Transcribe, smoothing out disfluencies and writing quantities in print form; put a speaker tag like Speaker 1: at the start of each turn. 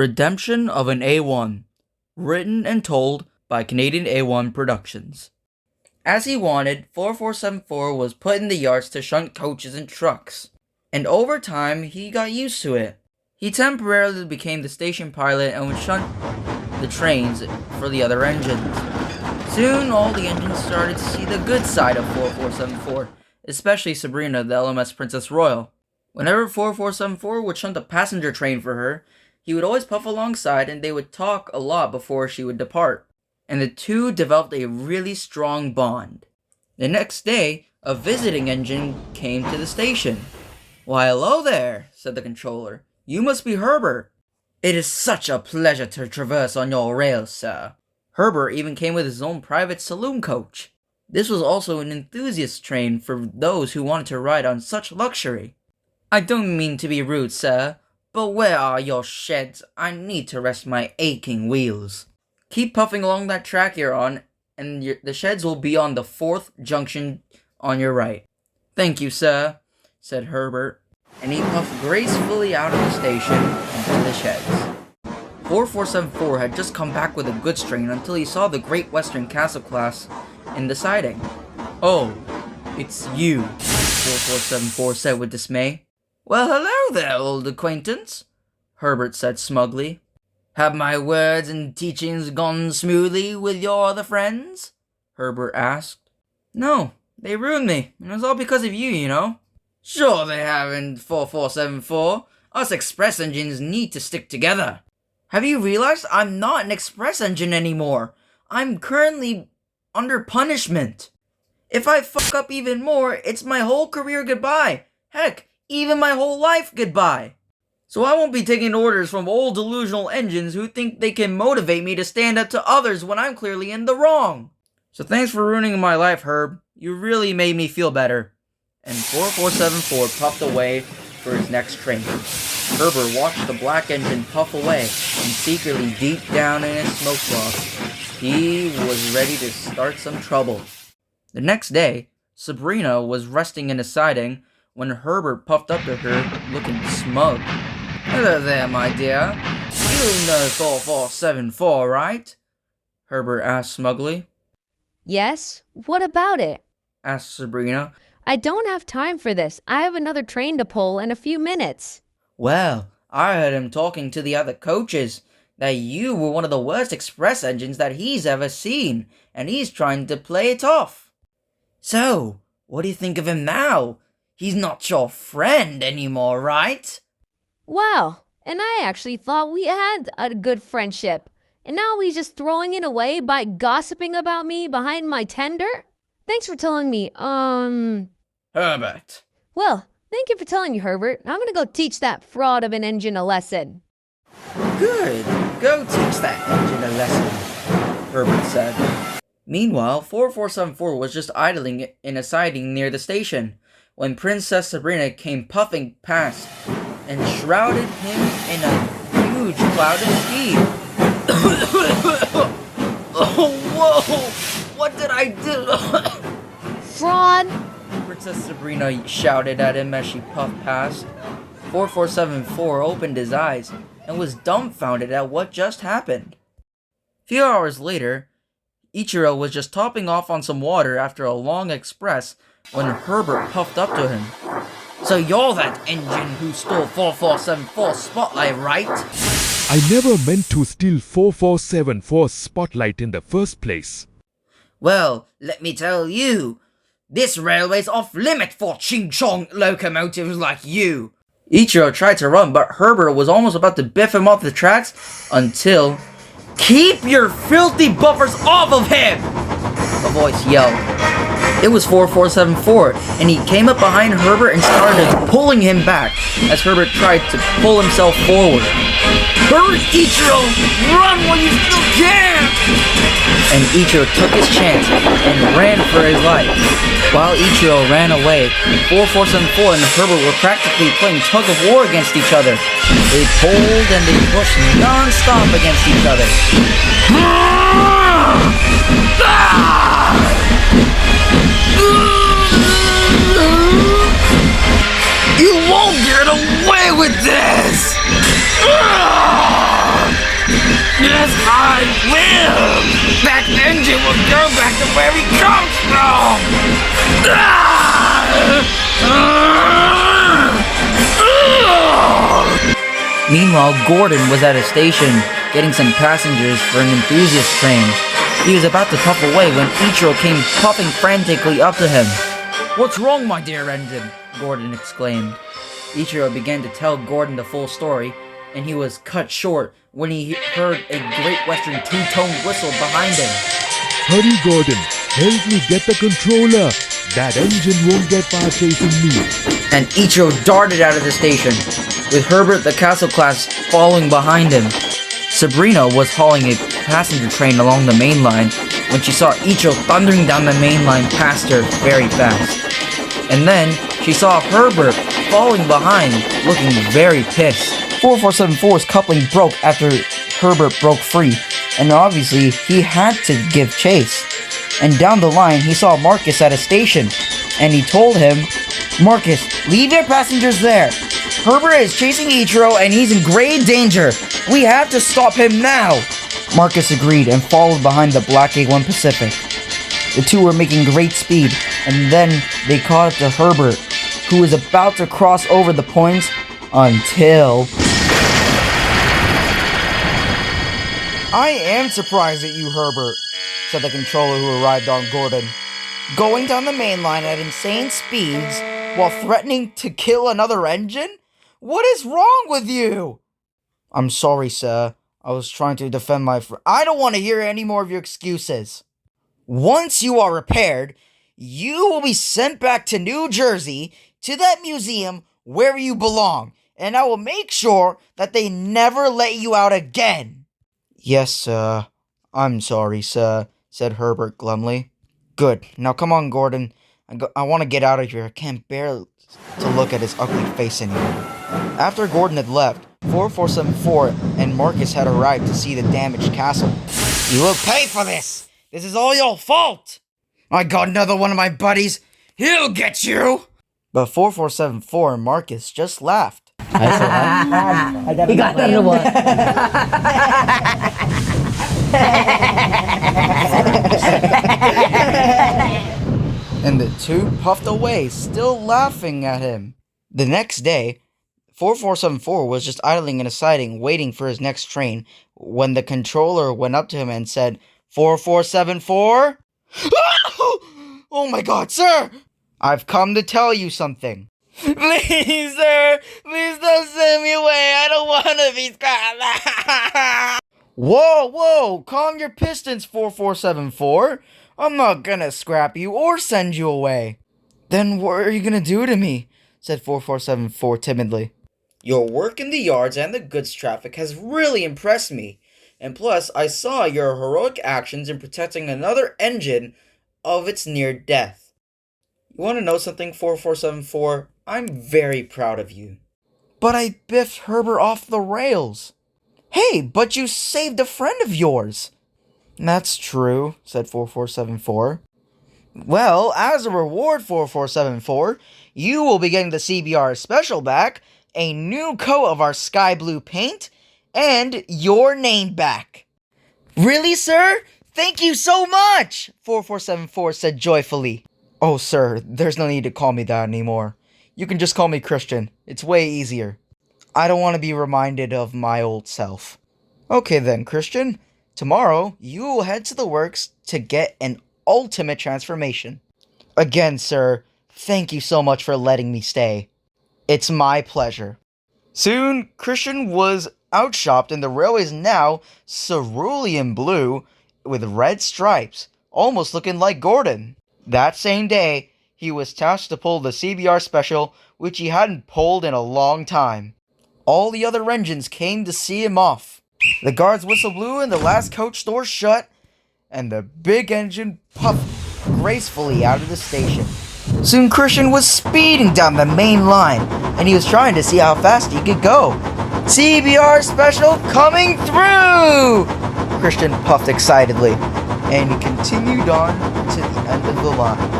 Speaker 1: Redemption of an A1, written and told by Canadian A1 Productions. As he wanted, 4474 was put in the yards to shunt coaches and trucks, and over time he got used to it. He temporarily became the station pilot and would shunt the trains for the other engines. Soon all the engines started to see the good side of 4474, especially Sabrina, the LMS Princess Royal. Whenever 4474 would shunt a passenger train for her, he would always puff alongside and they would talk a lot before she would depart, and the two developed a really strong bond. The next day, a visiting engine came to the station. "Why, hello there," said the controller. "You must be Herbert. It is such a pleasure to traverse on your rails, sir." Herbert even came with his own private saloon coach. This was also an enthusiast train for those who wanted to ride on such luxury. "I don't mean to be rude, sir, but where are your sheds? I need to rest my aching wheels." "Keep puffing along that track you're on, and the sheds will be on the 4th junction on your right." "Thank you, sir," said Herbert, and he puffed gracefully out of the station into the sheds. 4474 had just come back with a goods train until he saw the Great Western Castle class in the siding. "Oh, it's you," 4474 said with dismay. "Well, hello there, old acquaintance," Herbert said smugly. "Have my words and teachings gone smoothly with your other friends?" Herbert asked. "No, they ruined me, and it's all because of you, you know." "Sure they haven't, 4474. Us express engines need to stick together." "Have you realized I'm not an express engine anymore? I'm currently under punishment. If I fuck up even more, it's my whole career goodbye. Heck, even my whole life goodbye. So I won't be taking orders from old delusional engines who think they can motivate me to stand up to others when I'm clearly in the wrong. So thanks for ruining my life, Herb. You really made me feel better." And 4474 puffed away for his next train. Herbert watched the black engine puff away, and secretly deep down in his smoke box, he was ready to start some trouble. The next day, Sabrina was resting in a siding when Herbert puffed up to her, looking smug. "Hello there, my dear. You know 4474, right?" Herbert asked smugly.
Speaker 2: "Yes? What about it?"
Speaker 1: asked Sabrina.
Speaker 2: "I don't have time for this. I have another train to pull in a few minutes."
Speaker 1: "Well, I heard him talking to the other coaches that you were one of the worst express engines that he's ever seen, and he's trying to play it off. So, what do you think of him now? He's not your friend anymore, right?"
Speaker 2: Wow, and I actually thought we had a good friendship. And now he's just throwing it away by gossiping about me behind my tender? Thanks for telling me,
Speaker 1: Herbert.
Speaker 2: Well, thank you for telling me, Herbert. I'm gonna go teach that fraud of an engine a lesson.
Speaker 1: Good. Go teach that engine a lesson, Herbert said. Meanwhile, 4474 was just idling in a siding near the station when Princess Sabrina came puffing past and shrouded him in a huge cloud of steam. Oh, whoa! What did I do?
Speaker 2: Fraud!
Speaker 1: Princess Sabrina shouted at him as she puffed past. 4474 opened his eyes and was dumbfounded at what just happened. A few hours later, Ichiro was just topping off on some water after a long express when Herbert puffed up to him. "So you're that engine who stole 4474's spotlight, right?"
Speaker 3: "I never meant to steal 4474's spotlight in the first place."
Speaker 1: "Well, let me tell you, this railway's off limit for ching-chong locomotives like you." Ichiro tried to run, but Herbert was almost about to biff him off the tracks until... "Keep your filthy buffers off of him!" a voice yelled. It was 4474, and he came up behind Herbert and started pulling him back as Herbert tried to pull himself forward. "Hurry, Ichiro! Run while you still can!" And Ichiro took his chance and ran for his life. While Ichiro ran away, 4474 and Herbert were practically playing tug-of-war against each other. They pulled and they pushed non-stop against each other. You won't get away with this! where he comes from! Meanwhile, Gordon was at a station getting some passengers for an enthusiast train. He was about to puff away when Ichiro came puffing frantically up to him. "What's wrong, my dear engine?" Gordon exclaimed. Ichiro began to tell Gordon the full story, and he was cut short when he heard a Great Western two-tone whistle behind him.
Speaker 3: Hurry, Gordon. Help me get the controller. That engine won't get far chasing me.
Speaker 1: And Ichiro darted out of the station, with Herbert the Castle class following behind him. Sabrina was hauling a passenger train along the main line when she saw Ichiro thundering down the main line past her very fast. And then she saw Herbert falling behind, looking very pissed. 4474's coupling broke after Herbert broke free, and obviously he had to give chase. And down the line, he saw Marcus at a station, and he told him, "Marcus, leave your passengers there. Herbert is chasing Ichiro, and he's in grave danger. We have to stop him now." Marcus agreed and followed behind the Black A1 Pacific. The two were making great speed, and then they caught up to Herbert, who was about to cross over the points until... "I am surprised at you, Herbert," said the controller who arrived on Gordon. "Going down the main line at insane speeds while threatening to kill another engine? What is wrong with you?" "I'm sorry, sir. I was trying to defend my friend." "I don't want to hear any more of your excuses. Once you are repaired, you will be sent back to New Jersey to that museum where you belong, and I will make sure that they never let you out again." "Yes, sir. I'm sorry, sir," said Herbert glumly. "Good. Now come on, Gordon. I want to get out of here. I can't bear to look at his ugly face anymore." After Gordon had left, 4474 and Marcus had arrived to see the damaged castle. "You will pay for this! This is all your fault! I got another one of my buddies! He'll get you!" But 4474 and Marcus just laughed.
Speaker 4: He got another one.
Speaker 1: And the two puffed away, still laughing at him. The next day, 4474 was just idling in a siding, waiting for his next train, when the controller went up to him and said, 4474? "Oh my god, sir! I've come to tell you something." "Please, sir! Please don't send me away! I don't want to be scrapped!" Whoa! Calm your pistons, 4474. I'm not gonna scrap you or send you away." "Then what are you gonna do to me?" said 4474 timidly. "Your work in the yards and the goods traffic has really impressed me. And plus, I saw your heroic actions in protecting another engine of its near death. You want to know something, 4474? I'm very proud of you." "But I biffed Herbert off the rails." "Hey, but you saved a friend of yours." "That's true," said 4474. "Well, as a reward, 4474, you will be getting the CBR special back, a new coat of our sky blue paint, and your name back." "Really, sir? Thank you so much!" 4474 said joyfully. "Oh, sir, there's no need to call me that anymore. You can just call me Christian. It's way easier. I don't want to be reminded of my old self." "Okay then, Christian. Tomorrow, you will head to the works to get an ultimate transformation." "Again, sir, thank you so much for letting me stay. It's my pleasure." Soon, Christian was outshopped in the railways now cerulean blue with red stripes, almost looking like Gordon. That same day, he was tasked to pull the CBR special, which he hadn't pulled in a long time. All the other engines came to see him off. The guard's whistle blew and the last coach door shut, and the big engine puffed gracefully out of the station. Soon Christian was speeding down the main line, and he was trying to see how fast he could go. "CBR special coming through!" Christian puffed excitedly, and he continued on to the end of the line.